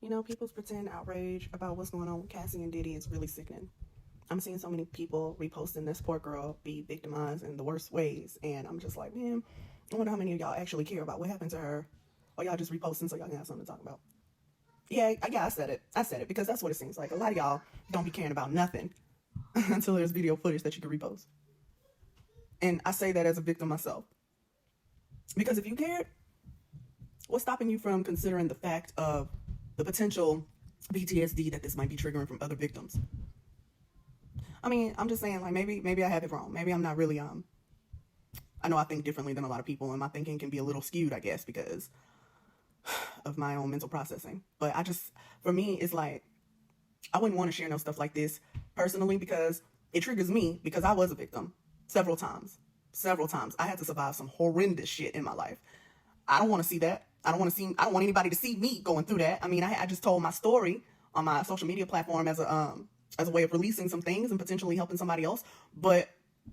You know, people's pretend outrage about what's going on with Cassie and Diddy is really sickening. I'm seeing so many people reposting this poor girl be victimized in the worst ways, and I'm just like, man, I wonder how many of y'all actually care about what happened to her, or y'all just reposting so y'all can have something to talk about. Yeah, I said it. I said it because that's what it seems like. A lot of y'all don't be caring about nothing until there's video footage that you can repost. And I say that as a victim myself. Because if you cared, what's stopping you from considering the fact of the potential PTSD that this might be triggering from other victims? I mean, I'm just saying, like, maybe I have it wrong. Maybe I'm not really, I know I think differently than a lot of people, and my thinking can be a little skewed, I guess, because of my own mental processing. But for me, it's like, I wouldn't want to share no stuff like this personally because it triggers me because I was a victim several times. I had to survive some horrendous shit in my life. I don't want to see that. I don't want anybody to see me going through that. I mean, I just told my story on my social media platform as a way of releasing some things and potentially helping somebody else. But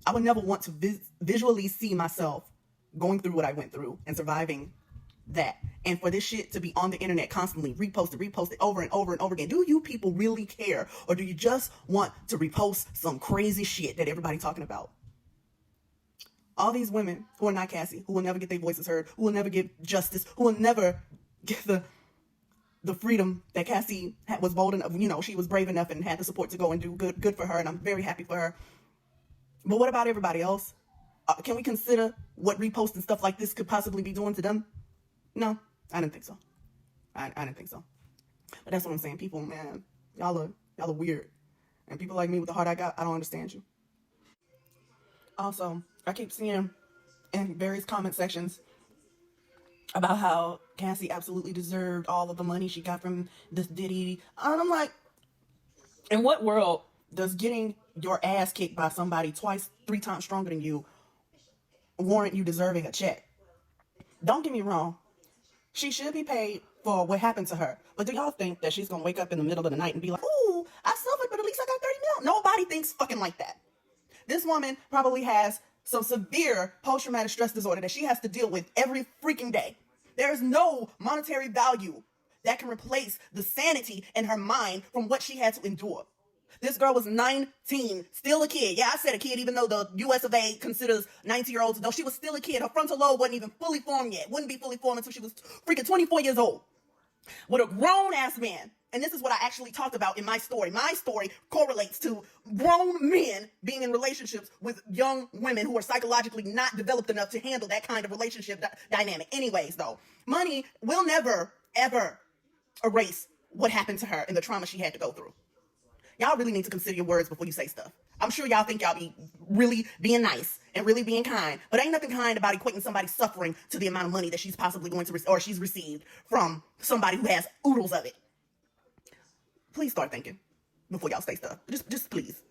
I would never want to visually see myself going through what I went through and surviving that. And for this shit to be on the internet constantly, reposted over and over and over again. Do you people really care? Or do you just want to repost some crazy shit that everybody's talking about? All these women who are not Cassie, who will never get their voices heard, who will never get justice, who will never get the freedom that Cassie was bold enough, she was brave enough and had the support to go and do good for her, and I'm very happy for her. But what about everybody else? Can we consider what reposting stuff like this could possibly be doing to them? No, I didn't think so. I didn't think so. But that's what I'm saying. People, man, y'all are weird. And people like me with the heart I got, I don't understand you. Also, I keep seeing in various comment sections about how Cassie absolutely deserved all of the money she got from this Diddy. And I'm like, in what world does getting your ass kicked by somebody twice, 3 times stronger than you warrant you deserving a check? Don't get me wrong. She should be paid for what happened to her. But do y'all think that she's going to wake up in the middle of the night and be like, ooh, I suffered, but at least I got 30 mil? Nobody thinks fucking like that. This woman probably has some severe post-traumatic stress disorder that she has to deal with every freaking day. There is no monetary value that can replace the sanity in her mind from what she had to endure. This girl was 19, still a kid. Yeah, I said a kid, even though the US of A considers 19-year-olds adults. She was still a kid. Her frontal lobe wasn't even fully formed yet. Wouldn't be fully formed until she was freaking 24 years old. With a grown-ass man. And this is what I actually talked about in my story. My story correlates to grown men being in relationships with young women who are psychologically not developed enough to handle that kind of relationship dynamic. Anyways, though, money will never, ever erase what happened to her and the trauma she had to go through. Y'all really need to consider your words before you say stuff. I'm sure y'all think y'all be really being nice and really being kind, but ain't nothing kind about equating somebody's suffering to the amount of money that she's possibly going to or she's received from somebody who has oodles of it. Please start thinking before y'all say stuff. Just please.